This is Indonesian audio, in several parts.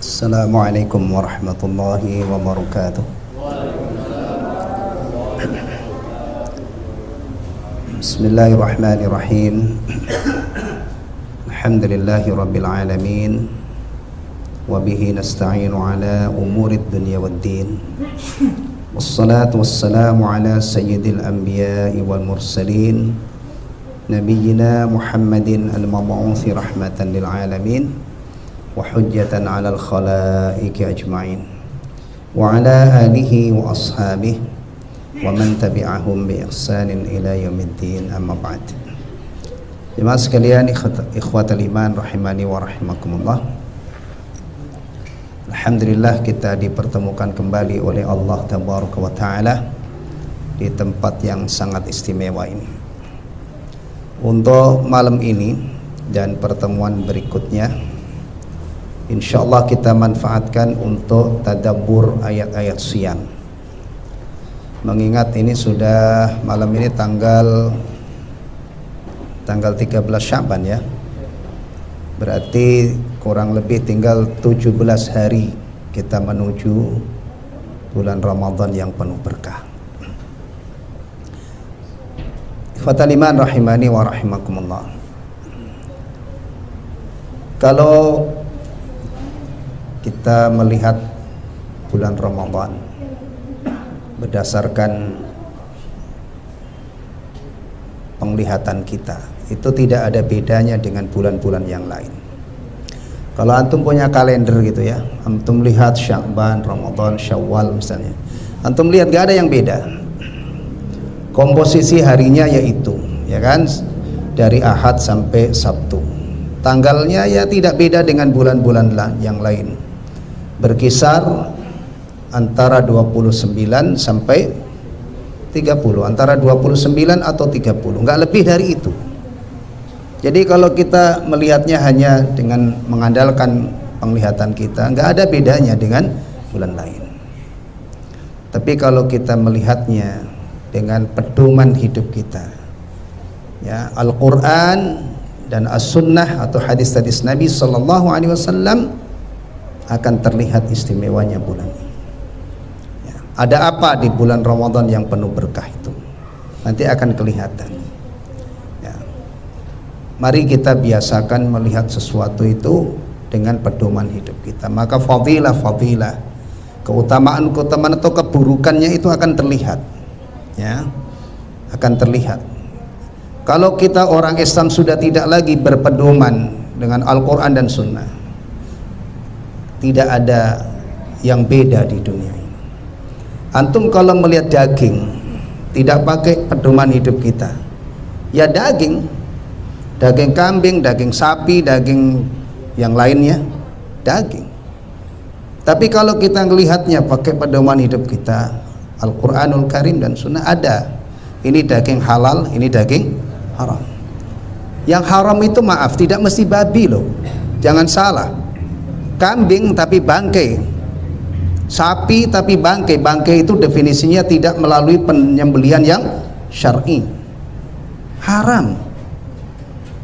Assalamualaikum warahmatullahi wabarakatuh. Bismillahirrahmanirrahim. Alhamdulillahi rabbil alamin. Wabihi nasta'inu ala umurid dunya waddin. Wassalatu wassalamu ala sayyidil anbiya'i wal mursalin, Nabiyyina Muhammadin al-mab'uthi rahmatan lil alamin wa hujjatan 'alal khalaiqi ajma'in wa 'ala alihi wa ashabihi wa man tabi'ahum bi ihsanin ila yaumiddin, amma ba'd. Jemaah sekalian, ikhwatal iman rahimani wa rahimakumullah. Alhamdulillah kita dipertemukan kembali oleh Allah tabaraka wa taala di tempat yang sangat istimewa ini. Untuk malam ini dan pertemuan berikutnya, insyaallah kita manfaatkan untuk tadabbur ayat-ayat Shiyam. Mengingat ini sudah malam ini tanggal 13 Sya'ban ya. Berarti kurang lebih tinggal 17 hari kita menuju bulan Ramadan yang penuh berkah. Ikhwatal iman rahimani wa rahimakumullah. Kalau kita melihat bulan Ramadan berdasarkan penglihatan kita, itu tidak ada bedanya dengan bulan-bulan yang lain. Kalau antum punya kalender gitu ya, antum lihat Sya'ban, Ramadan, Syawal misalnya, antum lihat gak ada yang beda. Komposisi harinya yaitu, ya kan, dari Ahad sampai Sabtu. Tanggalnya ya tidak beda dengan bulan-bulan yang lain. Berkisar antara 29 sampai 30, antara 29 atau 30, nggak lebih dari itu. Jadi kalau kita melihatnya hanya dengan mengandalkan penglihatan kita, nggak ada bedanya dengan bulan lain. Tapi kalau kita melihatnya dengan pedoman hidup kita, ya, Al-Quran dan As-Sunnah atau hadis-hadis Nabi Sallallahu Alaihi Wasallam, akan terlihat istimewanya bulan ini. Ya, ada apa di bulan Ramadan yang penuh berkah itu? Nanti akan kelihatan. Ya. Mari kita biasakan melihat sesuatu itu dengan pedoman hidup kita. Maka fadilah, keutamaan atau keburukannya itu akan terlihat. Ya, akan terlihat. Kalau kita orang Islam sudah tidak lagi berpedoman dengan Al-Quran dan Sunnah, tidak ada yang beda di dunia ini. Antum kalau melihat daging tidak pakai pedoman hidup kita, ya daging kambing, daging sapi, daging yang lainnya, daging. Tapi kalau kita melihatnya pakai pedoman hidup kita, Al-Quranul Karim dan Sunnah, ada ini daging halal, ini daging haram. Yang haram itu maaf, tidak mesti babi loh, jangan salah. Kambing tapi bangkai, sapi tapi bangkai. Bangkai itu definisinya tidak melalui penyembelihan yang syar'i, haram.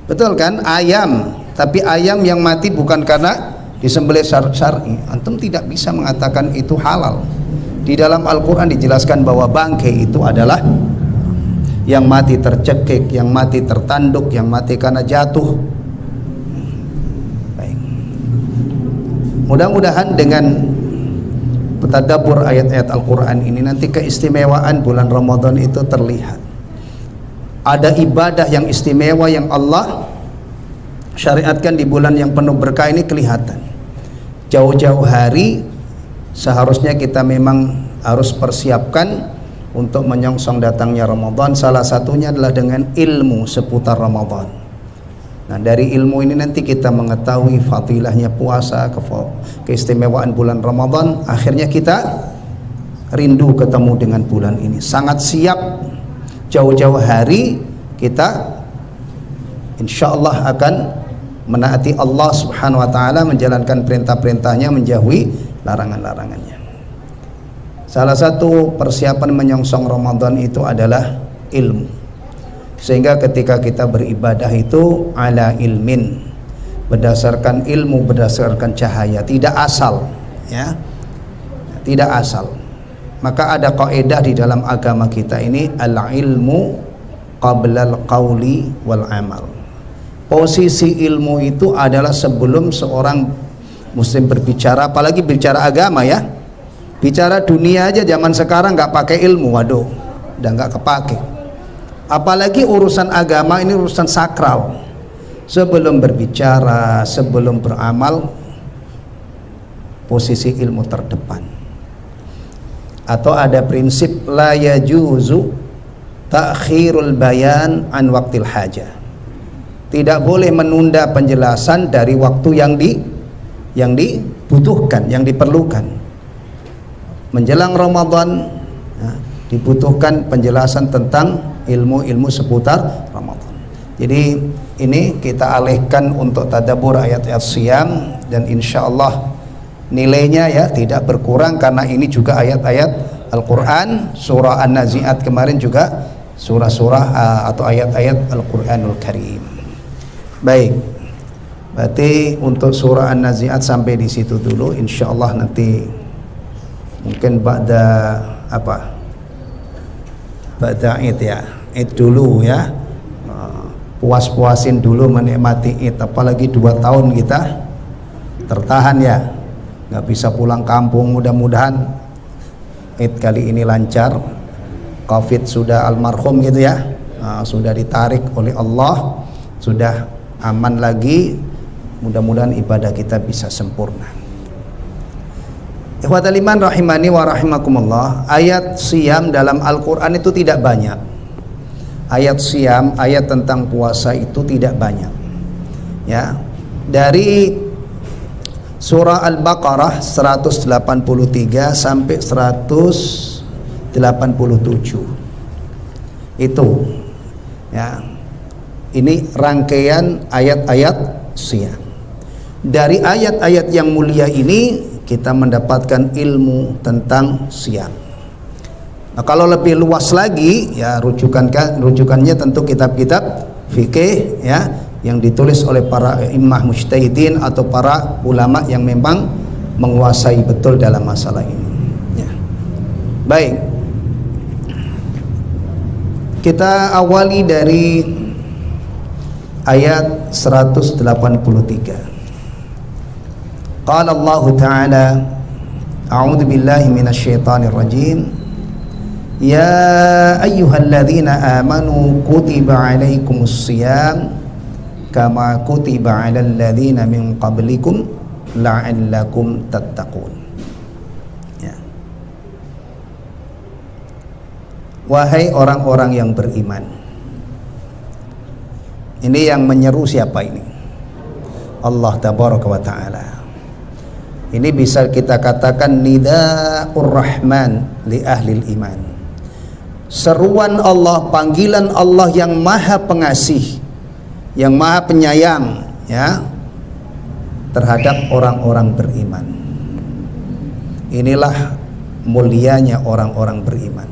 Betul kan? Ayam, tapi ayam yang mati bukan karena disembelih syar'i, antum tidak bisa mengatakan itu halal. Di dalam Al-Quran dijelaskan bahwa bangkai itu adalah yang mati tercekik, yang mati tertanduk, yang mati karena jatuh. Baik. Mudah-mudahan dengan tadabbur ayat-ayat Al-Quran ini nanti keistimewaan bulan Ramadan itu terlihat. Ada ibadah yang istimewa yang Allah syariatkan di bulan yang penuh berkah ini kelihatan. Jauh-jauh hari seharusnya kita memang harus persiapkan untuk menyongsong datangnya Ramadan. Salah satunya adalah dengan ilmu seputar Ramadan. Nah, dari ilmu ini nanti kita mengetahui fadilahnya puasa, keistimewaan bulan Ramadan. Akhirnya kita rindu ketemu dengan bulan ini. Sangat siap jauh-jauh hari kita insyaallah akan menaati Allah Subhanahu wa taala, menjalankan perintah-perintahnya, menjauhi larangan-larangannya. Salah satu persiapan menyongsong Ramadan itu adalah ilmu. Sehingga ketika kita beribadah itu ala ilmin, berdasarkan ilmu, berdasarkan cahaya, tidak asal, ya, tidak asal. Maka ada kaidah di dalam agama kita ini, al-ilmu qabla al-qauli wal amal. Posisi ilmu itu adalah sebelum seorang muslim berbicara, apalagi bicara agama ya. Bicara dunia aja zaman sekarang nggak pakai ilmu, waduh, udah nggak kepake. Apalagi urusan agama, ini urusan sakral. Sebelum berbicara, sebelum beramal, posisi ilmu terdepan. Atau ada prinsip la yajuzu ta'khirul bayan an waqtil hajah. Tidak boleh menunda penjelasan dari waktu yang dibutuhkan, yang diperlukan. Menjelang Ramadan ya, dibutuhkan penjelasan tentang ilmu-ilmu seputar Ramadan. Jadi ini kita alihkan untuk tadabbur ayat-ayat siyam, dan insya Allah nilainya ya tidak berkurang, karena ini juga ayat-ayat Al-Quran. Surah An-Nazi'at kemarin juga surah-surah atau ayat-ayat Al-Quranul Karim. Baik, berarti untuk surah An-Nazi'at sampai di situ dulu. Insya Allah nanti mungkin ba'da Id ya, Id dulu ya, puas-puasin dulu menikmati Id. Apalagi 2 tahun kita tertahan ya, nggak bisa pulang kampung. Mudah-mudahan Id kali ini lancar. Covid sudah almarhum gitu ya, sudah ditarik oleh Allah, sudah aman lagi. Mudah-mudahan ibadah kita bisa sempurna. Ikhwatal iman rahimani wa rahimakumullah. Ayat siyam dalam Al-Quran itu tidak banyak. Ayat siyam, ayat tentang puasa itu tidak banyak ya. Dari surah Al-Baqarah 183 sampai 187 itu ya. Ini rangkaian ayat-ayat siyam. Dari ayat-ayat yang mulia ini kita mendapatkan ilmu tentang siyam. Nah, kalau lebih luas lagi ya, rujukannya tentu kitab-kitab fikih ya, yang ditulis oleh para imam mujtahidin atau para ulama yang memang menguasai betul dalam masalah ini ya. Baik, kita awali dari ayat 183. Qala Allah Ta'ala, a'udzu billahi minasy syaithanir rajim. Ya ayyuhalladzina amanu kutiba 'alaikumus shiyam kama kutiba 'alal ladzina min qablikum la'allakum tattaqun. Ya. Wahai orang-orang yang beriman. Ini yang menyeru siapa ini? Allah Tabaraka wa Ta'ala. Ini bisa kita katakan nida'ur rahman li ahlil iman. Seruan Allah, panggilan Allah yang maha pengasih, yang maha penyayang ya, terhadap orang-orang beriman. Inilah mulianya orang-orang beriman.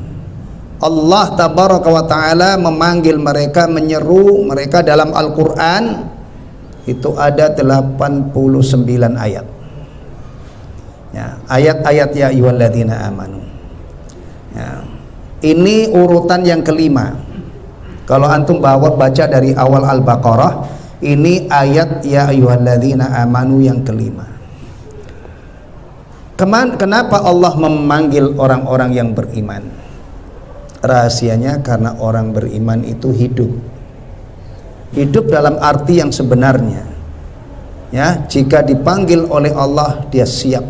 Allah Tabaraka wa Ta'ala memanggil mereka, menyeru mereka dalam Al-Quran. Itu ada 89 ayat ya, ayat-ayat ya ayyuhalladzina amanu ya. Ini urutan yang kelima. Kalau antum baca dari awal Al-Baqarah, ini ayat ya ayyuhalladzina amanu yang kelima. Kenapa Allah memanggil orang-orang yang beriman? Rahasianya karena orang beriman itu hidup dalam arti yang sebenarnya ya. Jika dipanggil oleh Allah, dia siap.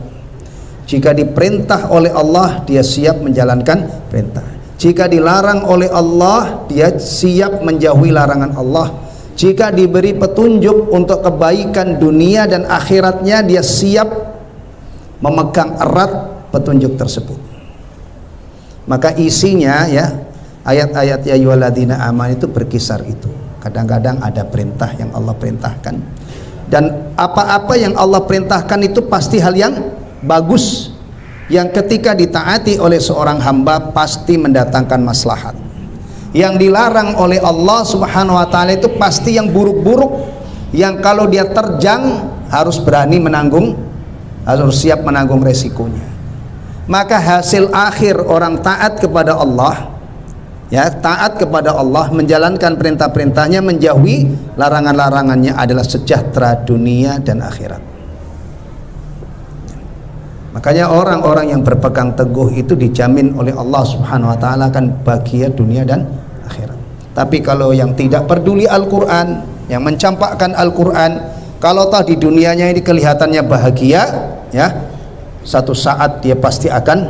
Jika diperintah oleh Allah, dia siap menjalankan perintah. Jika dilarang oleh Allah, dia siap menjauhi larangan Allah. Jika diberi petunjuk untuk kebaikan dunia dan akhiratnya, dia siap memegang erat petunjuk tersebut. Maka isinya ya, ayat-ayat ya ayyuhalladzina amanu itu berkisar itu. Kadang-kadang ada perintah yang Allah perintahkan, dan apa-apa yang Allah perintahkan itu pasti hal yang bagus, yang ketika ditaati oleh seorang hamba pasti mendatangkan maslahat. Yang dilarang oleh Allah Subhanahu wa Ta'ala itu pasti yang buruk-buruk, yang kalau dia terjang harus berani menanggung, harus siap menanggung resikonya. Maka hasil akhir orang taat kepada Allah, ya, taat kepada Allah, menjalankan perintah-perintahnya, menjauhi larangan-larangannya adalah sejahtera dunia dan akhirat. Makanya orang-orang yang berpegang teguh itu dijamin oleh Allah Subhanahu wa taala akan bahagia dunia dan akhirat. Tapi kalau yang tidak peduli Al-Qur'an, yang mencampakkan Al-Qur'an, kalau toh di dunianya ini kelihatannya bahagia, ya, satu saat dia pasti akan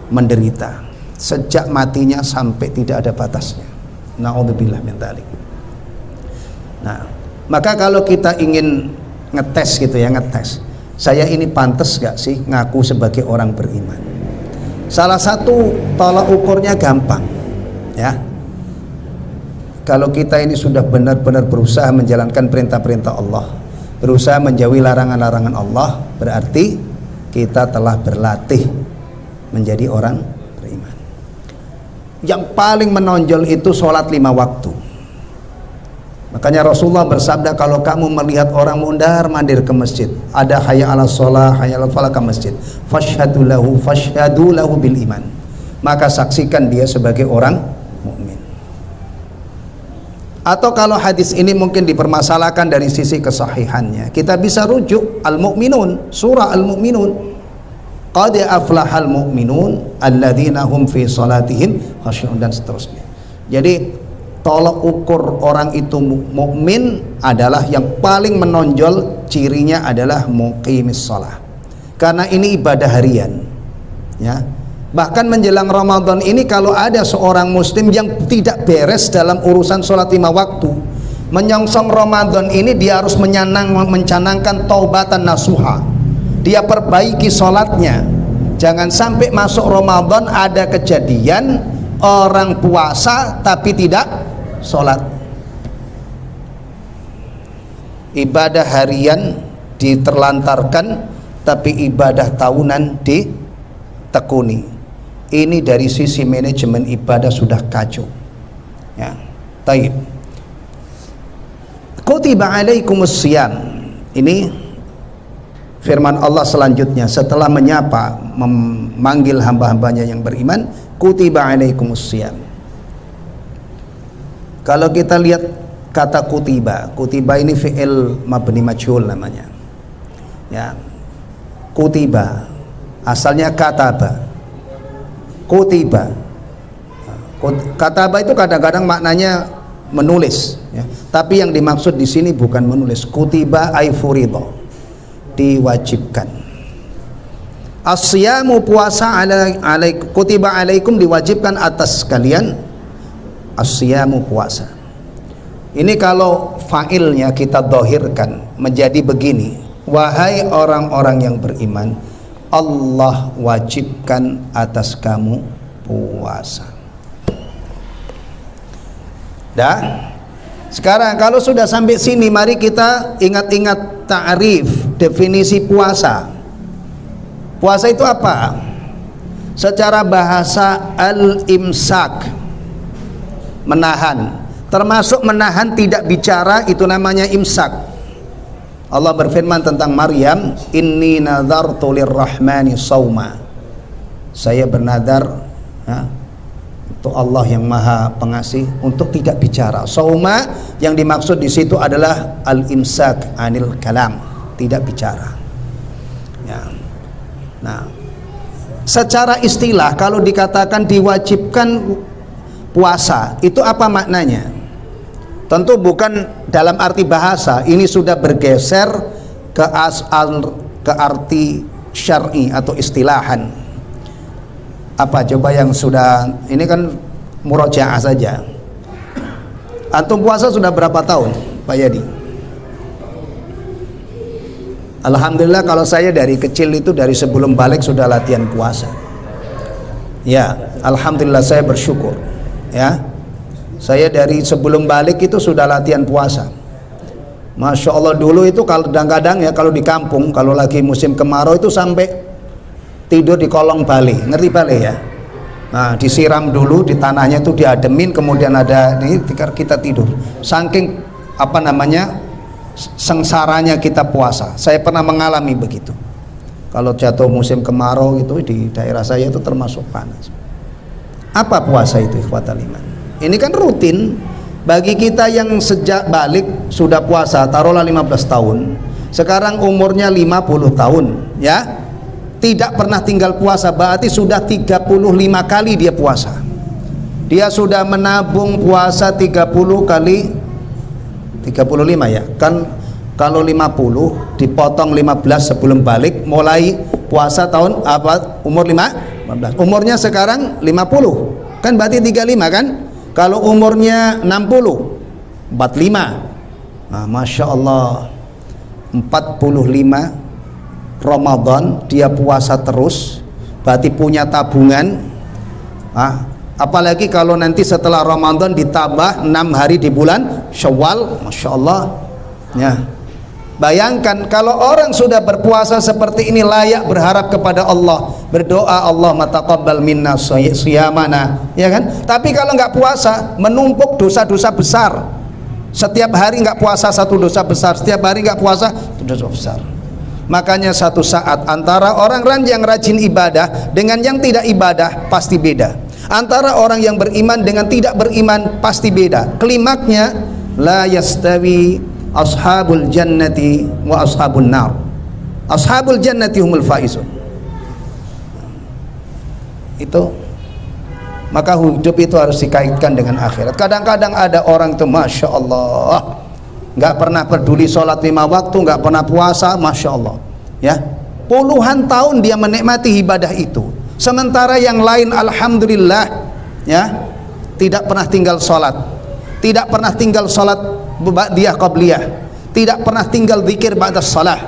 menderita. Sejak matinya sampai tidak ada batasnya. Na'udzubillah min dzalik. Nah, maka kalau kita ingin ngetes gitu ya, ngetes, saya ini pantas gak sih ngaku sebagai orang beriman? Salah satu tolak ukurnya gampang, ya. Kalau kita ini sudah benar-benar berusaha menjalankan perintah-perintah Allah, berusaha menjauhi larangan-larangan Allah, berarti kita telah berlatih menjadi orang beriman. Yang paling menonjol itu sholat 5 waktu. Makanya Rasulullah bersabda, kalau kamu melihat orang mundar-mandir ke masjid, ada hayya 'alas shalah, hayya 'alal falah ke masjid, fashhadu lahu bil iman, maka saksikan dia sebagai orang mukmin. Atau kalau hadis ini mungkin dipermasalahkan dari sisi kesahihannya, kita bisa rujuk Al-Mu'minun, surah Al-Mu'minun, qad aflahal mu'minun alladzina hum fi salatihim khashi'un, dan seterusnya. Jadi tolak ukur orang itu mukmin adalah yang paling menonjol, cirinya adalah muqimis shalah, karena ini ibadah harian, ya. Bahkan menjelang Ramadan ini, kalau ada seorang muslim yang tidak beres dalam urusan sholat 5 waktu, menyongsong Ramadan ini dia harus mencanangkan taubatan nasuha, dia perbaiki sholatnya. Jangan sampai masuk Ramadan ada kejadian orang puasa tapi tidak sholat. Ibadah harian diterlantarkan tapi ibadah tahunan ditekuni. Ini dari sisi manajemen ibadah sudah kacau, ya. Taib. Kutiba alaikumus siyam. Ini firman Allah selanjutnya setelah menyapa, memanggil hamba-hambanya yang beriman. Kutiba alaikumus siyam. Kalau kita lihat kata kutiba, kutiba ini fi'il mabni majhul namanya, ya. Kutiba asalnya kataba. Kutiba, kataba itu kadang-kadang maknanya menulis, ya. Tapi yang dimaksud di sini bukan menulis. Kutiba ay furido, diwajibkan. Asyamu, puasa, kutiba alaikum, diwajibkan atas kalian. Asyamu, puasa. Ini kalau fa'ilnya kita dohirkan menjadi begini: wahai orang-orang yang beriman, Allah wajibkan atas kamu puasa. Dah. Sekarang kalau sudah sampai sini, mari kita ingat-ingat ta'rif, definisi puasa. Puasa itu apa? Secara bahasa al-imsak, menahan. Termasuk menahan tidak bicara, itu namanya imsak. Allah berfirman tentang Maryam, inni nadartu lirrahmani sauma, saya bernadar, ya, untuk Allah yang maha pengasih, untuk tidak bicara. Sauma yang dimaksud di situ adalah al-imsak anil kalam, tidak bicara, ya. Nah, secara istilah kalau dikatakan diwajibkan puasa, itu apa maknanya? Tentu bukan dalam arti bahasa, ini sudah bergeser ke arti syar'i atau istilahan. Apa coba yang sudah, ini kan murojaah saja. Antum puasa sudah berapa tahun, Pak Yadi? Alhamdulillah, kalau saya dari kecil itu, dari sebelum balik sudah latihan puasa. Ya, alhamdulillah, saya bersyukur, ya. Saya dari sebelum balik itu sudah latihan puasa. Masya Allah, dulu itu kadang-kadang ya, kalau di kampung, kalau lagi musim kemarau itu sampai tidur di kolong bale, ngerti bale ya? Nah, disiram dulu di tanahnya, itu diademin, kemudian ada ini kita tidur. Saking apa namanya, sengsaranya kita puasa. Saya pernah mengalami begitu. Kalau jatuh musim kemarau itu di daerah saya itu termasuk panas. Apa puasa itu, ikhwatal iman? Ini kan rutin bagi kita yang sejak balik sudah puasa, taruhlah 15 tahun. Sekarang umurnya 50 tahun, ya. Tidak pernah tinggal puasa, berarti sudah 35 kali dia puasa. Dia sudah menabung puasa 30 kali 35 ya. Kan kalau 50 dipotong 15 sebelum balik, mulai puasa tahun apa umur 15. Umurnya sekarang 50. Kan berarti 35 kan? Kalau umurnya 60 45. Nah, Masya Allah, 45 Ramadan dia puasa terus, berarti punya tabungan. Apalagi kalau nanti setelah Ramadan ditambah 6 hari di bulan Syawal, Masya Allah ya. Bayangkan kalau orang sudah berpuasa seperti ini, layak berharap kepada Allah, berdoa, Allah mataqabbal minna siyamana, ya kan? Tapi kalau nggak puasa, menumpuk dosa-dosa besar. Setiap hari nggak puasa satu dosa besar, setiap hari nggak puasa satu dosa besar. Makanya satu saat antara orang yang rajin ibadah dengan yang tidak ibadah pasti beda. Antara orang yang beriman dengan tidak beriman pasti beda. Klimaknya la yastawi ashabul jannati wa ashabun nar. Ashabul jannati humul faizun. Itu maka hidup itu harus dikaitkan dengan akhirat. Kadang-kadang ada orang itu Masya Allah nggak pernah peduli sholat 5 waktu, nggak pernah puasa, Masya Allah ya, puluhan tahun dia menikmati ibadah itu, sementara yang lain alhamdulillah ya, tidak pernah tinggal sholat, tidak pernah tinggal sholat ba'diyah qabliyah, tidak pernah tinggal zikir ba'da shalah.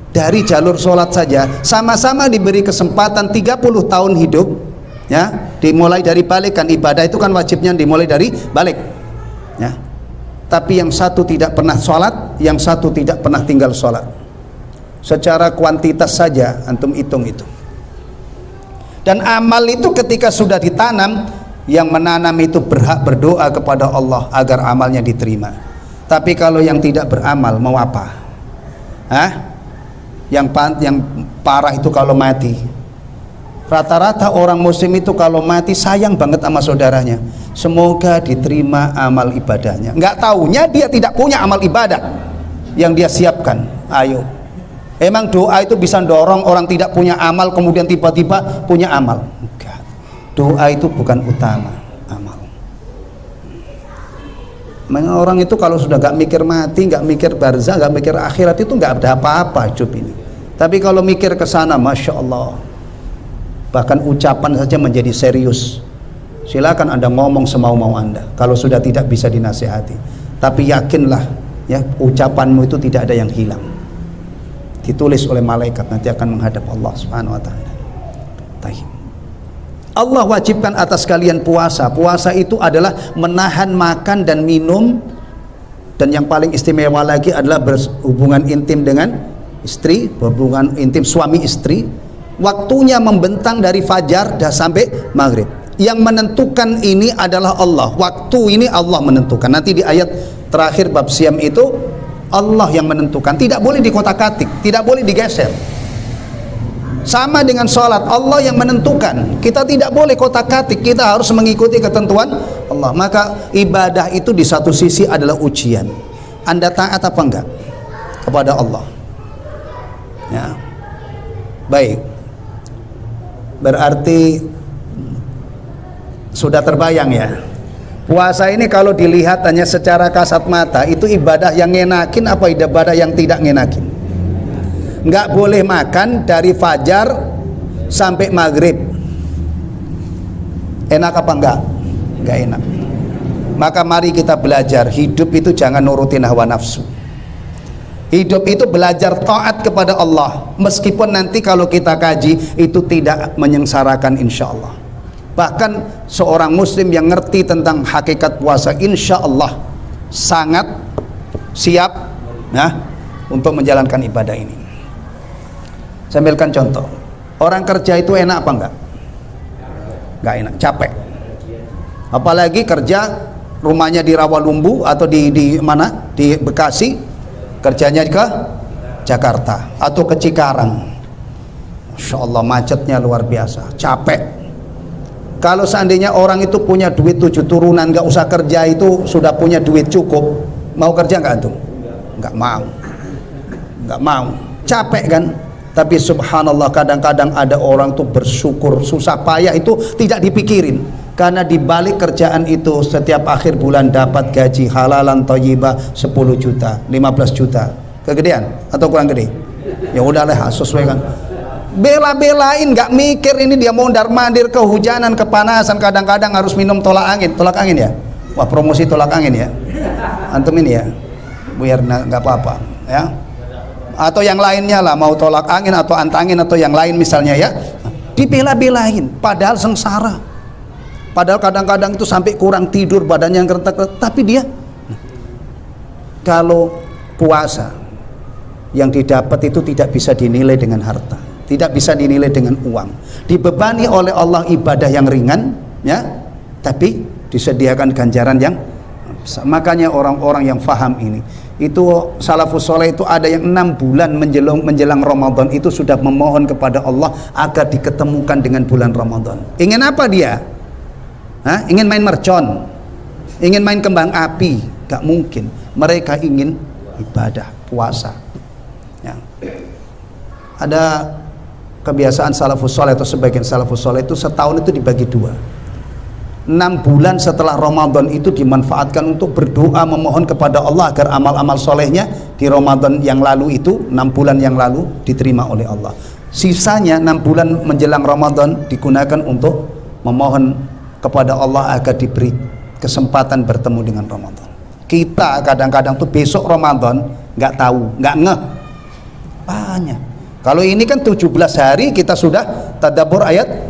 Dari jalur sholat saja sama-sama diberi kesempatan 30 tahun hidup ya, dimulai dari balik, kan ibadah itu kan wajibnya dimulai dari balik ya. Tapi yang satu tidak pernah sholat, yang satu tidak pernah tinggal sholat. Secara kuantitas saja antum hitung itu. Dan amal itu ketika sudah ditanam, yang menanam itu berhak berdoa kepada Allah agar amalnya diterima. Tapi kalau yang tidak beramal mau apa? Yang parah itu kalau mati. Rata-rata orang muslim itu kalau mati sayang banget sama saudaranya, semoga diterima amal ibadahnya. Nggak taunya dia tidak punya amal ibadah yang dia siapkan. Ayo, emang doa itu bisa dorong orang tidak punya amal kemudian tiba-tiba punya amal? Enggak, doa itu bukan utama amal. Memang orang itu kalau sudah nggak mikir mati, nggak mikir barzah, nggak mikir akhirat, itu nggak ada apa-apa hidup ini. Tapi kalau mikir ke sana, Masya Allah, bahkan ucapan saja menjadi serius. Silakan Anda ngomong semau-mau Anda kalau sudah tidak bisa dinasihati, tapi yakinlah ya, ucapanmu itu tidak ada yang hilang, ditulis oleh malaikat, nanti akan menghadap Allah Subhanahu wa taala. Allah wajibkan atas kalian puasa. Puasa itu adalah menahan makan dan minum, dan yang paling istimewa lagi adalah berhubungan intim dengan istri, berhubungan intim suami istri. Waktunya membentang dari fajar dan sampai maghrib. Yang menentukan ini adalah Allah. Waktu ini Allah menentukan. Nanti di ayat terakhir bab siam itu Allah yang menentukan. Tidak boleh dikotak-katik, tidak boleh digeser. Sama dengan sholat, Allah yang menentukan. Kita tidak boleh kotak-katik, kita harus mengikuti ketentuan Allah. Maka ibadah itu di satu sisi adalah ujian. Anda taat apa enggak kepada Allah? Ya. Baik. Berarti sudah terbayang ya, puasa ini kalau dilihat hanya secara kasat mata itu ibadah yang ngenakin apa ibadah yang tidak ngenakin? Nggak boleh makan dari fajar sampai maghrib. Enak apa enggak? Enggak enak. Maka mari kita belajar, hidup itu jangan nurutin hawa nafsu. Hidup itu belajar taat kepada Allah, meskipun nanti kalau kita kaji itu tidak menyengsarakan insya Allah. Bahkan seorang muslim yang ngerti tentang hakikat puasa insya Allah sangat siap ya, untuk menjalankan ibadah ini. Saya ambilkan contoh, orang kerja itu enak apa enggak? Enggak enak, capek. Apalagi kerja rumahnya di Rawalumbu atau di mana, di Bekasi, kerjanya ke Jakarta atau ke Cikarang. Masya Allah, macetnya luar biasa, capek. Kalau seandainya orang itu punya duit 7 turunan, nggak usah kerja, itu sudah punya duit cukup, mau kerja nggak antum? Nggak mau, nggak mau, capek kan? Tapi subhanallah, kadang-kadang ada orang tuh bersyukur, susah payah itu tidak dipikirin, karena di balik kerjaan itu setiap akhir bulan dapat gaji halalan thayyibah 10 juta, 15 juta. Kegedean atau kurang gede? Ya udahlah, sesuai kan. Bela-belain, nggak mikir ini dia mondar-mandir, kehujanan, kepanasan, kadang-kadang harus minum tolak angin ya. Wah, promosi tolak angin ya. Antum ini ya, biar nggak apa-apa ya. Atau yang lainnya lah, mau tolak angin atau antangin atau yang lain misalnya ya, dibela-belain, padahal sengsara, padahal kadang-kadang itu sampai kurang tidur, badannya yang kerentak. Tapi dia kalau puasa yang didapat itu tidak bisa dinilai dengan harta, tidak bisa dinilai dengan uang, dibebani oleh Allah ibadah yang ringan ya, tapi disediakan ganjaran yang besar. Makanya orang-orang yang faham ini, itu salafus soleh itu ada yang 6 bulan menjelang Ramadan itu sudah memohon kepada Allah agar diketemukan dengan bulan Ramadan. Ingin apa dia? Ingin main mercon, ingin main kembang api? Gak mungkin. Mereka ingin ibadah, puasa ya. Ada kebiasaan salafus soleh atau sebagian salafus soleh itu setahun itu dibagi 2. 6 bulan setelah Ramadan itu dimanfaatkan untuk berdoa, memohon kepada Allah agar amal-amal solehnya di Ramadan yang lalu itu, 6 bulan yang lalu, diterima oleh Allah. Sisanya 6 bulan menjelang Ramadan digunakan untuk memohon kepada Allah agar diberi kesempatan bertemu dengan Ramadan. Kita kadang-kadang tuh besok Ramadan nggak tahu, nggak ngeh banyak. Kalau ini kan 17 hari kita sudah tadabbur ayat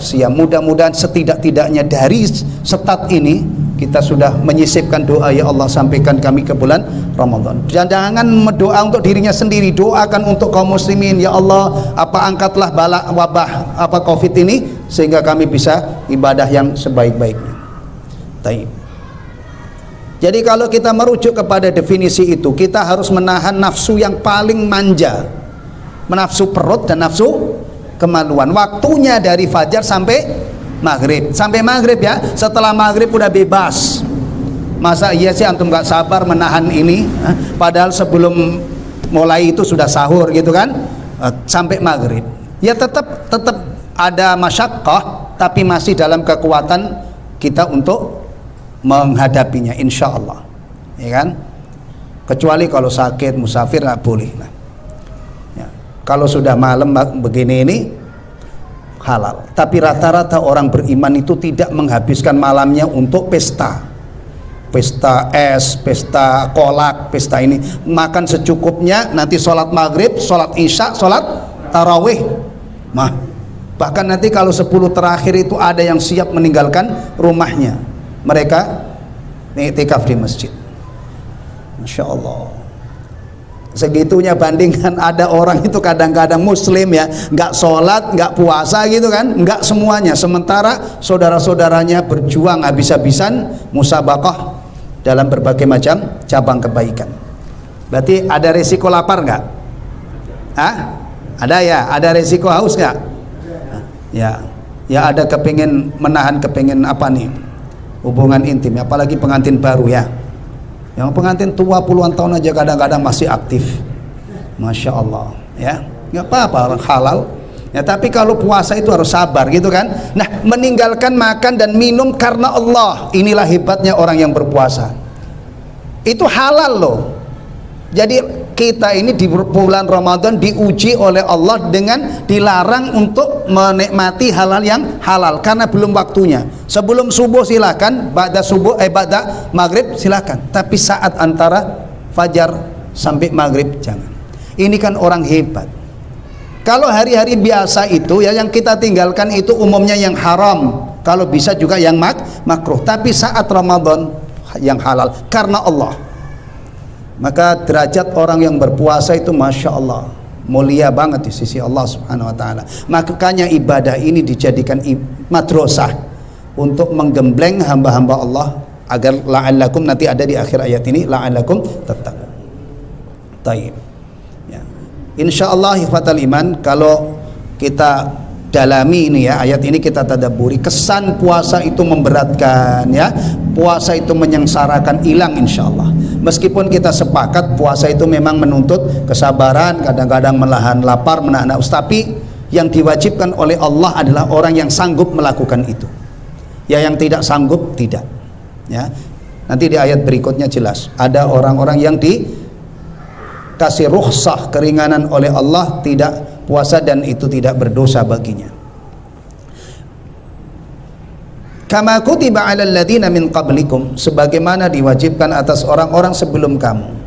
siam. Mudah-mudahan setidak-tidaknya dari setat ini kita sudah menyisipkan doa, ya Allah sampaikan kami ke bulan Ramadan. Jangan berdoa untuk dirinya sendiri, doakan untuk kaum muslimin. Ya Allah, angkatlah bala wabah Covid ini sehingga kami bisa ibadah yang sebaik-baiknya. Taib. Jadi kalau kita merujuk kepada definisi itu, kita harus menahan nafsu yang paling manja, nafsu perut dan nafsu kemaluan. Waktunya dari fajar sampai maghrib ya. Setelah maghrib udah bebas. Masa iya sih antum gak sabar menahan ini, padahal sebelum mulai itu sudah sahur gitu kan, sampai maghrib ya. Tetap ada masyaqqah, tapi masih dalam kekuatan kita untuk menghadapinya insya Allah ya kan. Kecuali kalau sakit musafir nggak boleh. Kalau sudah malam begini ini halal. Tapi rata-rata orang beriman itu tidak menghabiskan malamnya untuk pesta es, pesta kolak, pesta ini. Makan secukupnya, nanti sholat maghrib, sholat isya, sholat tarawih. Bahkan nanti kalau 10 terakhir itu ada yang siap meninggalkan rumahnya, mereka i'tikaf di masjid. Masya Allah. Segitunya bandingkan ada orang itu kadang-kadang muslim ya, nggak sholat, nggak puasa gitu kan, nggak semuanya. Sementara saudara-saudaranya berjuang habis-habisan musabaqah dalam berbagai macam cabang kebaikan. Berarti ada resiko lapar nggak? Ada ya. Ada resiko haus nggak? Ya ada menahan kepingin apa nih? Hubungan intim, apalagi pengantin baru ya. Yang pengantin tua puluhan tahun aja kadang-kadang masih aktif, masya Allah ya, nggak apa-apa, halal ya. Tapi kalau puasa itu harus sabar gitu kan. Nah, meninggalkan makan dan minum karena Allah, inilah hebatnya orang yang berpuasa, itu halal loh. Jadi kita ini di bulan Ramadan diuji oleh Allah dengan dilarang untuk menikmati halal yang halal karena belum waktunya. Sebelum subuh silakan, ba'da maghrib silakan, tapi saat antara fajar sampai maghrib jangan. Ini kan orang hebat. Kalau hari-hari biasa itu ya yang kita tinggalkan itu umumnya yang haram, kalau bisa juga yang makruh. Tapi saat Ramadan yang halal karena Allah. Maka derajat orang yang berpuasa itu masya Allah mulia banget di sisi Allah Subhanahu Wa Taala. Makanya ibadah ini dijadikan madrasah untuk menggembleng hamba-hamba Allah agar la'allakum, nanti ada di akhir ayat ini, la'allakum tattaqun. Taib. Ya. Insyaallah ikhwatal iman, kalau kita dalami ini ya, ayat ini kita tadabburi, kesan puasa itu memberatkan ya, puasa itu menyengsarakan, hilang insyaallah. Meskipun kita sepakat puasa itu memang menuntut kesabaran, kadang-kadang menahan lapar, menahan haus, tapi yang diwajibkan oleh Allah adalah orang yang sanggup melakukan itu. Ya, yang tidak sanggup tidak. Ya. Nanti di ayat berikutnya jelas, ada orang-orang yang dikasih rukhsah, keringanan oleh Allah, tidak puasa dan itu tidak berdosa baginya. Kama kutiba 'alal ladzina min qablikum, sebagaimana diwajibkan atas orang-orang sebelum kamu.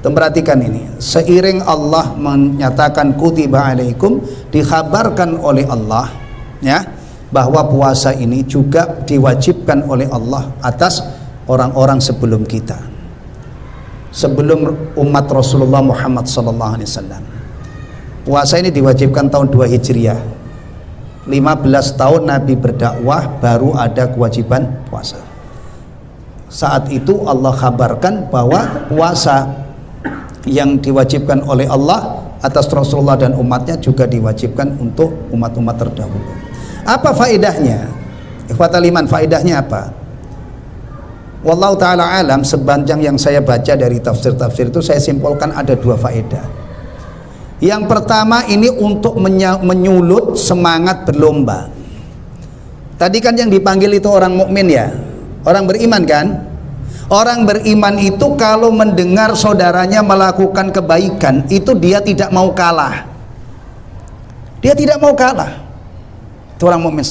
Perhatikan ini, seiring Allah menyatakan kutiba 'alaikum, dikhabarkan oleh Allah ya, bahwa puasa ini juga diwajibkan oleh Allah atas orang-orang sebelum kita, sebelum umat Rasulullah Muhammad sallallahu alaihi wasallam. Puasa ini diwajibkan tahun 2 Hijriah. 15 tahun Nabi berdakwah baru ada kewajiban puasa. Saat itu Allah kabarkan bahwa puasa yang diwajibkan oleh Allah atas Rasulullah dan umatnya juga diwajibkan untuk umat-umat terdahulu. Apa faedahnya? Ikhwatal iman, faedahnya apa? Wallahu ta'ala alam, sepanjang yang saya baca dari tafsir-tafsir itu saya simpulkan ada 2 faedah. Yang pertama ini untuk menyulut semangat berlomba. Tadi kan yang dipanggil itu orang mukmin ya, orang beriman kan. Orang beriman itu kalau mendengar saudaranya melakukan kebaikan, itu dia tidak mau kalah. Dia tidak mau kalah. Itu orang mukmin.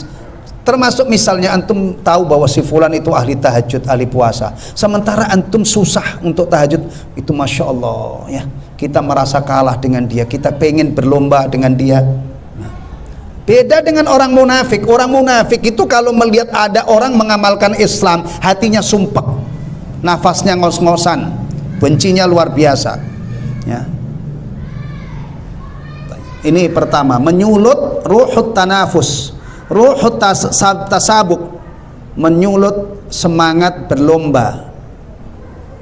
Termasuk misalnya antum tahu bahwa si fulan itu ahli tahajud, ahli puasa, sementara antum susah untuk tahajud, itu masya Allah ya, kita merasa kalah dengan dia, kita pengen berlomba dengan dia. Nah, beda dengan orang munafik. Orang munafik itu kalau melihat ada orang mengamalkan Islam, hatinya sumpek, nafasnya ngos-ngosan, bencinya luar biasa ya. Ini pertama, menyulut ruhut tanafus, ruhut tasabuk, menyulut semangat berlomba,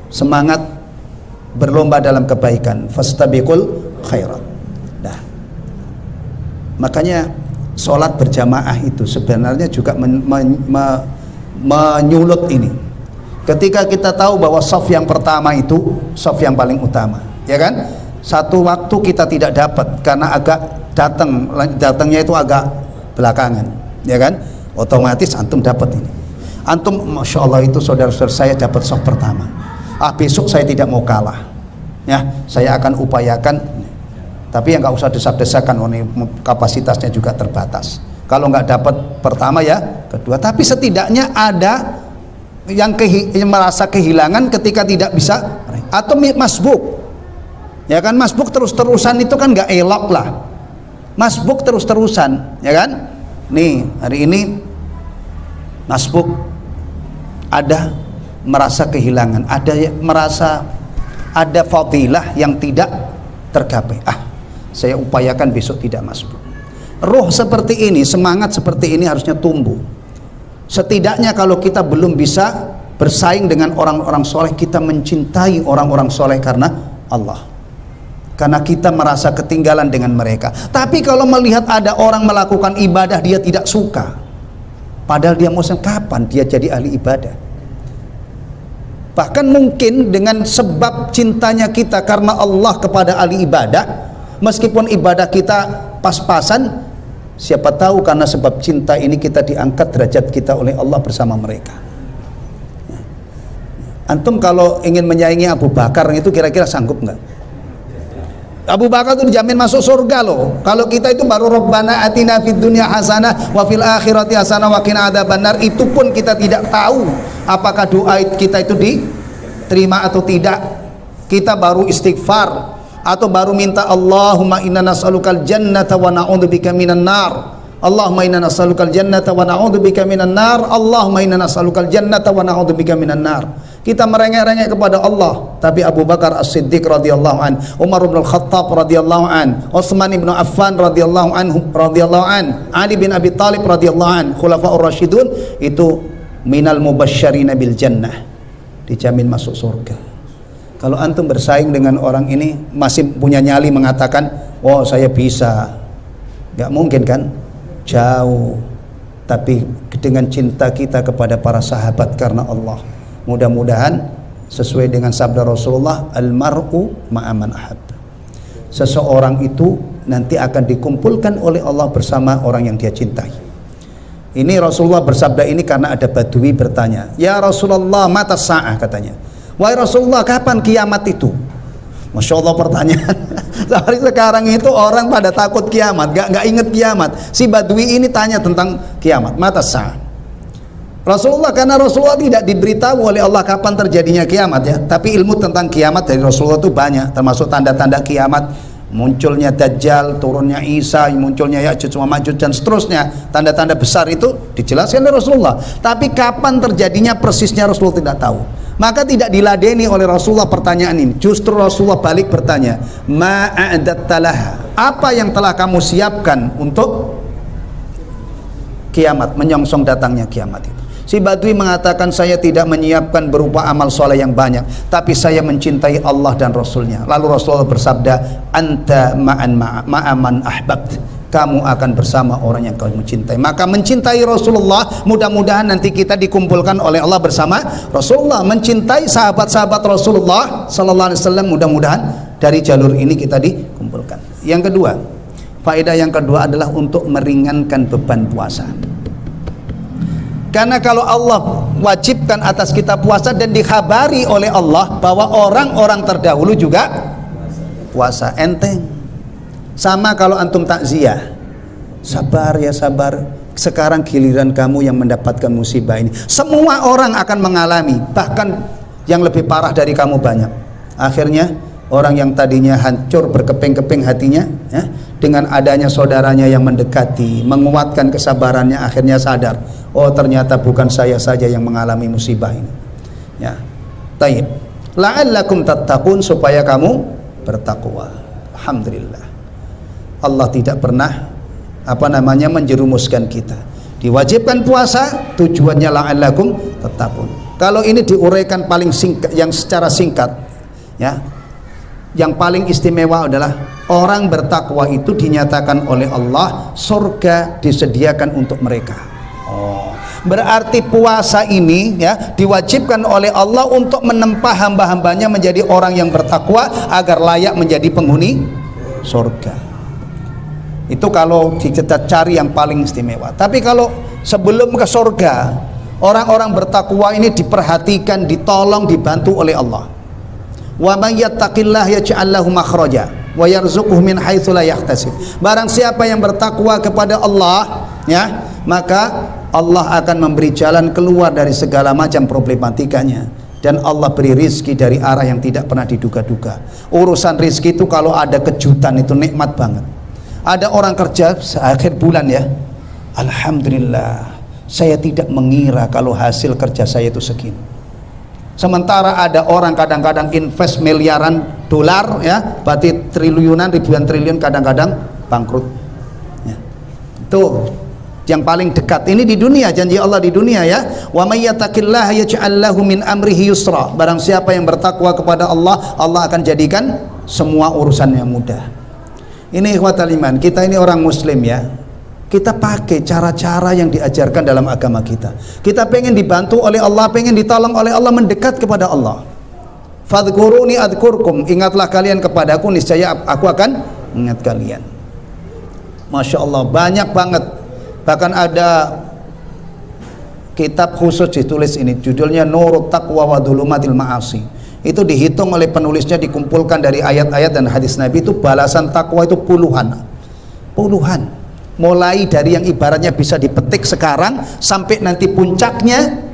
semangat berlomba dalam kebaikan, fastabiqul khairat. Nah, makanya sholat berjamaah itu sebenarnya juga menyulut ini. Ketika kita tahu bahwa shaf yang pertama itu shaf yang paling utama, ya kan? Satu waktu kita tidak dapat karena agak datangnya itu agak belakangan, ya kan? Otomatis antum dapat ini. Antum masya Allah itu saudara-saudara saya dapat shaf pertama. Besok saya tidak mau kalah ya, saya akan upayakan, tapi yang nggak usah desak-desakan, kapasitasnya juga terbatas. Kalau nggak dapat pertama ya kedua, tapi setidaknya ada yang merasa kehilangan ketika tidak bisa, atau masbuk ya kan. Masbuk terus-terusan itu kan nggak elok lah, masbuk terus-terusan ya kan. Nih hari ini masbuk, ada merasa kehilangan, ada merasa ada fadilah yang tidak tergapai, saya upayakan besok tidak masbuk. Roh seperti ini, semangat seperti ini harusnya tumbuh. Setidaknya kalau kita belum bisa bersaing dengan orang-orang soleh, kita mencintai orang-orang soleh karena Allah, karena kita merasa ketinggalan dengan mereka. Tapi kalau melihat ada orang melakukan ibadah dia tidak suka, padahal dia mau kapan dia jadi ahli ibadah. Bahkan mungkin dengan sebab cintanya kita karena Allah kepada ahli ibadah, meskipun ibadah kita pas-pasan, siapa tahu karena sebab cinta ini kita diangkat derajat kita oleh Allah bersama mereka. Antum kalau ingin menyaingi Abu Bakar itu kira-kira sanggup nggak? Abu Bakar itu dijamin masuk surga loh. Kalau kita itu baru Rabbana atina fid dunya hasanah wa fil akhirati hasanah wa qina adzabannar, itu pun kita tidak tahu apakah doa kita itu diterima atau tidak. Kita baru istighfar atau baru minta Allahumma inna nas'alukal jannata wa na'udzubika minan nar. Allahumma inna nas'alukal jannata wa na'udzubika minan nar. Allahumma inna nas'alukal jannata wa na'udzubika minan nar. Kita merengek-rengek kepada Allah. Tapi Abu Bakar As-Siddiq radhiyallahu an, Umar bin Al-Khattab radhiyallahu an, Utsman bin Affan radhiyallahu an, Ali bin Abi Thalib radhiyallahu an, Khulafaur Rasyidun itu minal mubasysyirina bil jannah, dijamin masuk surga. Kalau antum bersaing dengan orang ini masih punya nyali mengatakan, oh saya bisa, nggak mungkin kan? Jauh. Tapi dengan cinta kita kepada para sahabat karena Allah, mudah-mudahan sesuai dengan sabda Rasulullah, almar'u ma'aman ahab. Seseorang itu nanti akan dikumpulkan oleh Allah bersama orang yang dia cintai. Ini Rasulullah bersabda ini karena ada Badui bertanya, ya Rasulullah mata sa'ah, katanya, wahai Rasulullah kapan kiamat itu? Masya Allah pertanyaan. Sampai sekarang itu orang pada takut kiamat, gak inget kiamat. Si Badui ini tanya tentang kiamat, mata sa'ah. Rasulullah, karena Rasulullah tidak diberitahu oleh Allah kapan terjadinya kiamat ya, tapi ilmu tentang kiamat dari Rasulullah itu banyak, termasuk tanda-tanda kiamat, munculnya Dajjal, turunnya Isa, munculnya Ya'juj wa Ma'juj dan seterusnya. Tanda-tanda besar itu dijelaskan oleh Rasulullah, tapi kapan terjadinya persisnya Rasulullah tidak tahu. Maka tidak diladeni oleh Rasulullah pertanyaan ini. Justru Rasulullah balik bertanya, ma'adattalaha, apa yang telah kamu siapkan untuk kiamat, menyongsong datangnya kiamat itu. Si Badui mengatakan, saya tidak menyiapkan berupa amal soleh yang banyak, tapi saya mencintai Allah dan Rasulnya. Lalu Rasulullah bersabda, anta ma'aman ahbabt, kamu akan bersama orang yang kamu cintai. Maka mencintai Rasulullah, mudah-mudahan nanti kita dikumpulkan oleh Allah bersama Rasulullah. Mencintai sahabat-sahabat Rasulullah sallallahu alaihi wasallam, mudah-mudahan dari jalur ini kita dikumpulkan. Yang kedua, faedah yang kedua adalah untuk meringankan beban puasa. Karena kalau Allah wajibkan atas kita puasa dan dikhabari oleh Allah bahwa orang-orang terdahulu juga puasa, enteng. Sama kalau antum takziah, sabar ya sabar, sekarang giliran kamu yang mendapatkan musibah ini. Semua orang akan mengalami, bahkan yang lebih parah dari kamu banyak. Akhirnya orang yang tadinya hancur berkeping-keping hatinya ya, dengan adanya saudaranya yang mendekati, menguatkan kesabarannya, akhirnya sadar, oh ternyata bukan saya saja yang mengalami musibah ini ya. Taib, la'allakum tattaqun, supaya kamu bertakwa. Alhamdulillah, Allah tidak pernah menjerumuskan kita. Diwajibkan puasa, tujuannya la'allakum tattaqun. Kalau ini diuraikan paling singkat, yang secara singkat ya, yang paling istimewa adalah orang bertakwa itu dinyatakan oleh Allah surga disediakan untuk mereka. Oh, berarti puasa ini ya diwajibkan oleh Allah untuk menempa hamba-hambanya menjadi orang yang bertakwa agar layak menjadi penghuni surga. Itu kalau kita cari yang paling istimewa. Tapi kalau sebelum ke surga, orang-orang bertakwa ini diperhatikan, ditolong, dibantu oleh Allah. Wa may yattaqillah yaj'al lahu makhraja wa yarzuquhu min haitsu la yahtasib. Barang siapa yang bertakwa kepada Allah ya, maka Allah akan memberi jalan keluar dari segala macam problematikanya, dan Allah beri rizki dari arah yang tidak pernah diduga-duga. Urusan rizki itu kalau ada kejutan itu nikmat banget. Ada orang kerja akhir bulan ya, alhamdulillah saya tidak mengira kalau hasil kerja saya itu segini. Sementara ada orang kadang-kadang invest miliaran dolar ya, berarti triliunan, ribuan triliun, kadang-kadang bangkrut ya. Itu yang paling dekat ini di dunia, janji Allah di dunia ya, wa may yattaqillaha yaj'al lahu min amrihi yusra. Barang siapa yang bertakwa kepada Allah, Allah akan jadikan semua urusannya mudah. Ini ikhwatal iman, kita ini orang muslim ya, kita pakai cara-cara yang diajarkan dalam agama kita. Kita pengen dibantu oleh Allah, pengen ditolong oleh Allah, mendekat kepada Allah. Fadhkuruni adkurkum, ingatlah kalian kepadaku, niscaya aku akan ingat kalian. Masya Allah, banyak banget. Bahkan ada kitab khusus ditulis ini, judulnya Nurut Taqwa wa Dhulumatil Ma'asi. Itu dihitung oleh penulisnya, dikumpulkan dari ayat-ayat dan hadis Nabi. Itu balasan takwa itu puluhan, mulai dari yang ibaratnya bisa dipetik sekarang sampai nanti puncaknya,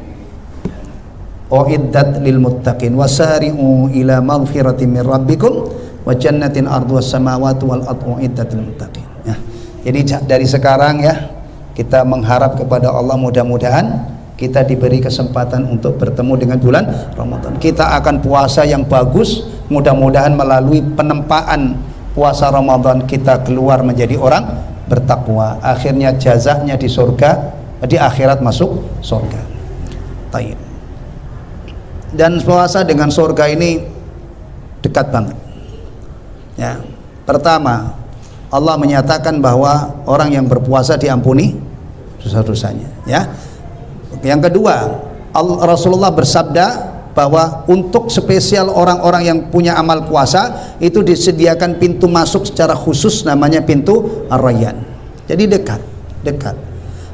uiddat lil muttaqin wasari'u ila maghfiratin min rabbikum wa jannatin arduha samawati wal ardu uiddat lil muttaqin ya. Jadi dari sekarang ya, kita mengharap kepada Allah, mudah-mudahan kita diberi kesempatan untuk bertemu dengan bulan Ramadan. Kita akan puasa yang bagus, mudah-mudahan melalui penempaan puasa Ramadan kita keluar menjadi orang bertakwa. Akhirnya jazanya di surga, di akhirat masuk surga. Taib. Dan puasa dengan surga ini dekat banget. Ya, pertama Allah menyatakan bahwa orang yang berpuasa diampuni dosa-dosanya. Ya, yang kedua Rasulullah bersabda bahwa untuk spesial orang-orang yang punya amal puasa itu disediakan pintu masuk secara khusus, namanya pintu Ar-Rayyan. Jadi dekat.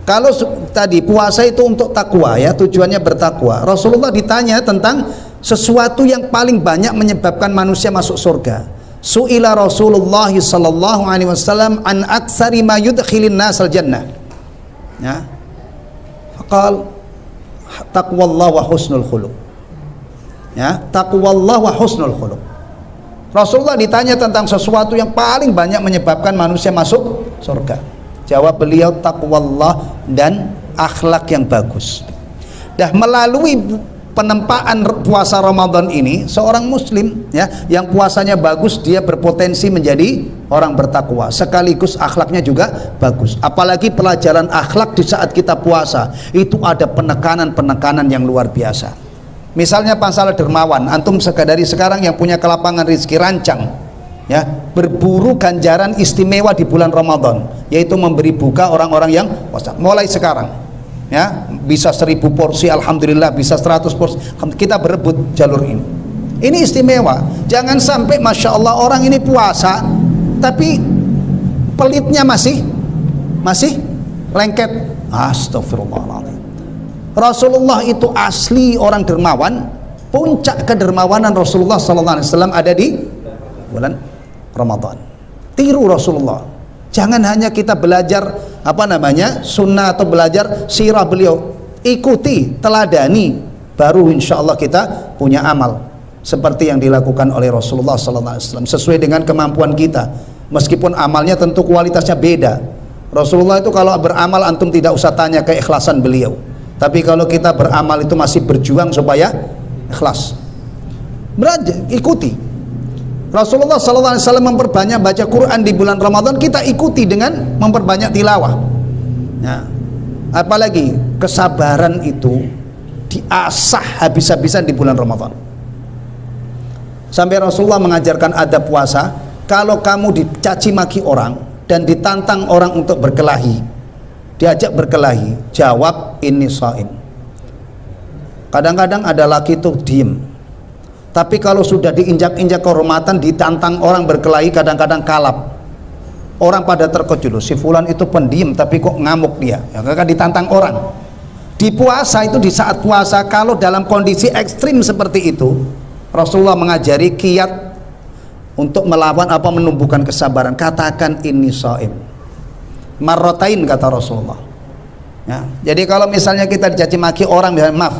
Kalau tadi puasa itu untuk takwa, ya, tujuannya bertakwa. Rasulullah ditanya tentang sesuatu yang paling banyak menyebabkan manusia masuk surga. Su'ila Rasulullah sallallahu alaihi wasallam an aktsari ma yudkhilin nasal jannah. Ya. Faqal taqwallah wa husnul khuluq. Ya, taqwallah wa husnul khuluq. Rasulullah ditanya tentang sesuatu yang paling banyak menyebabkan manusia masuk surga. Jawab beliau, taqwallah dan akhlak yang bagus. Dah melalui penempaan puasa Ramadan ini, seorang muslim, ya, yang puasanya bagus, dia berpotensi menjadi orang bertakwa, sekaligus akhlaknya juga bagus. Apalagi pelajaran akhlak di saat kita puasa itu ada penekanan yang luar biasa. Misalnya masalah dermawan, antum dari sekarang yang punya kelapangan rezeki, rancang, ya, berburu ganjaran istimewa di bulan Ramadan, yaitu memberi buka orang-orang yang puasa. Mulai sekarang, ya, bisa 1000 porsi, alhamdulillah, bisa 100 porsi, kita berebut jalur ini. Ini istimewa. Jangan sampai masya Allah orang ini puasa tapi pelitnya masih lengket. Astagfirullahaladzim. Rasulullah itu asli orang dermawan. Puncak kedermawanan Rasulullah SAW ada di bulan Ramadan. Tiru Rasulullah. Jangan hanya kita belajar sunnah atau belajar sirah beliau, ikuti, teladani, baru insya Allah kita punya amal seperti yang dilakukan oleh Rasulullah SAW, sesuai dengan kemampuan kita. Meskipun amalnya tentu kualitasnya beda. Rasulullah itu kalau beramal antum tidak usah tanya keikhlasan beliau, tapi kalau kita beramal itu masih berjuang supaya ikhlas. Ikuti Rasulullah SAW memperbanyak baca Quran di bulan Ramadan, kita ikuti dengan memperbanyak tilawah. Nah, apalagi kesabaran itu diasah habis-habisan di bulan Ramadan. Sampai Rasulullah mengajarkan adab puasa, kalau kamu dicaci maki orang dan ditantang orang untuk berkelahi, diajak berkelahi, jawab inni shaim. Kadang-kadang ada laki itu diem, tapi kalau sudah diinjak-injak kehormatan, ditantang orang berkelahi, kadang-kadang kalap. Orang pada terkejut, si fulan itu pendiam tapi kok ngamuk dia, ya kan ditantang orang. Di puasa itu, di saat puasa, kalau dalam kondisi ekstrim seperti itu, Rasulullah mengajari kiat untuk melawan menumbuhkan kesabaran. Katakan inni shaim marrotain, kata Rasulullah. Ya, jadi kalau misalnya kita dicaci maki orang, misalnya,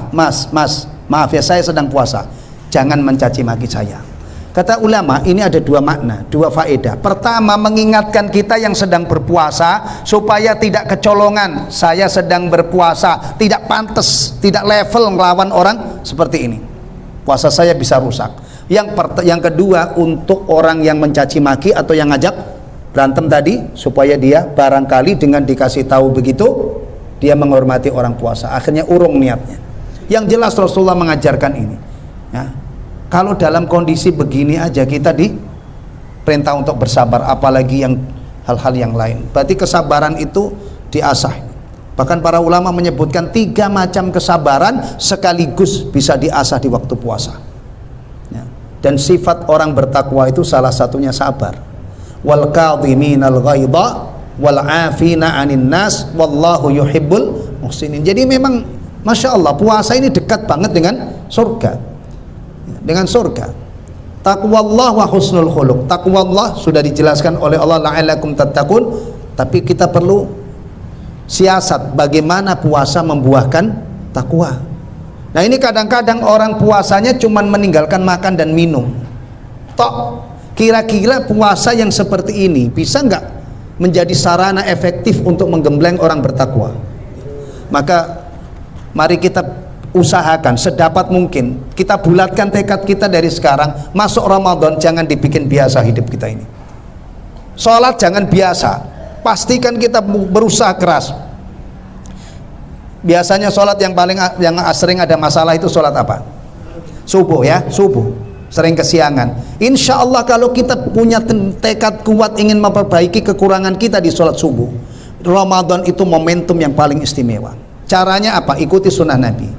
maaf ya, saya sedang puasa, jangan mencaci maki saya. Kata ulama, ini ada dua makna, dua faedah. Pertama, mengingatkan kita yang sedang berpuasa supaya tidak kecolongan. Saya sedang berpuasa, tidak pantas, tidak level melawan orang seperti ini. Puasa saya bisa rusak. Yang kedua, untuk orang yang mencaci maki atau yang ngajak berantem tadi, supaya dia barangkali dengan dikasih tahu begitu, dia menghormati orang puasa, akhirnya urung niatnya. Yang jelas Rasulullah mengajarkan ini, ya. Kalau dalam kondisi begini aja kita diperintah untuk bersabar, apalagi yang hal-hal yang lain. Berarti kesabaran itu diasah. Bahkan para ulama menyebutkan 3 macam kesabaran sekaligus bisa diasah di waktu puasa, ya. Dan sifat orang bertakwa itu salah satunya sabar. Wal kadhiminal ghaidha wal 'afina 'anil nas wallahu yuhibbul muhsinin. Jadi memang masya Allah puasa ini dekat banget dengan surga. Taqwallah wa husnul khuluq. Taqwallah sudah dijelaskan oleh Allah, la'allakum tattaqun, tapi kita perlu siasat bagaimana puasa membuahkan takwa. Nah, ini kadang-kadang orang puasanya cuman meninggalkan makan dan minum. Kira-kira puasa yang seperti ini bisa nggak menjadi sarana efektif untuk menggembleng orang bertakwa? Maka mari kita usahakan sedapat mungkin, kita bulatkan tekad kita dari sekarang. Masuk Ramadan jangan dibikin biasa hidup kita ini. Sholat jangan biasa, pastikan kita berusaha keras. Biasanya sholat yang sering ada masalah itu sholat apa? Subuh, ya, subuh. sering kesiangan. Insya Allah kalau kita punya tekad kuat ingin memperbaiki kekurangan kita di sholat subuh, Ramadan itu momentum yang paling istimewa. Caranya apa? Ikuti sunnah Nabi.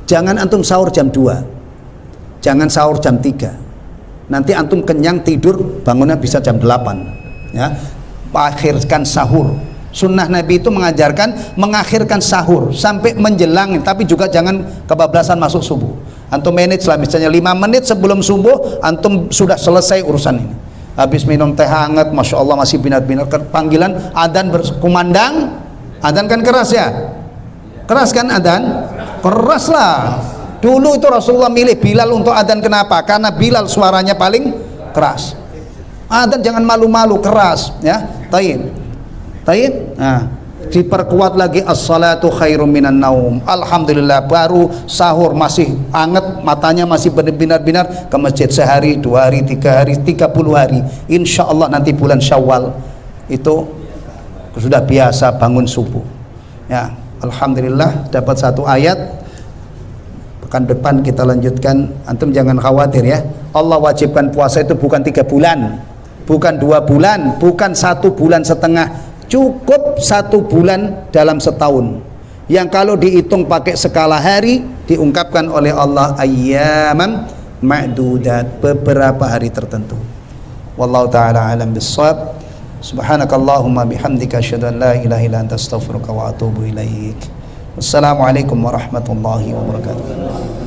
Jangan antum sahur jam 2, jangan sahur jam 3, nanti antum kenyang tidur bangunnya bisa jam 8 ya. Akhirkan sahur. Sunnah Nabi itu mengajarkan mengakhirkan sahur sampai menjelang, tapi juga jangan kebablasan masuk subuh. Antum manage lah, misalnya 5 menit sebelum subuh antum sudah selesai urusan ini. Habis minum teh hangat, masya Allah masih binar-binar panggilan adzan berkumandang. Adzan kan keras ya, keras kan adzan, keras lah. Dulu itu Rasulullah milih Bilal untuk adzan, kenapa? Karena Bilal suaranya paling keras. Adzan jangan malu-malu, keras ya. Taib. Nah, diperkuat lagi as-salatu khairum minan naum. Alhamdulillah baru sahur masih anget, matanya masih benar-benar ke masjid sehari, 2 hari, 3 hari, 30 hari. Insya Allah nanti bulan Syawal itu sudah biasa bangun subuh ya. Alhamdulillah dapat 1 ayat. Pekan depan kita lanjutkan. Antum jangan khawatir ya, Allah wajibkan puasa itu bukan 3 bulan, bukan 2 bulan, bukan 1,5 bulan, cukup 1 bulan dalam setahun, yang kalau dihitung pakai skala hari diungkapkan oleh Allah ayyaman ma'dudat, beberapa hari tertentu. Wallahu ta'ala alam bissawab. Subhanakallahumma bihamdika asyhadu an la ilaha illa anta astaghfiruka wa atubu ilaik. Wassalamualaikum warahmatullahi wabarakatuh.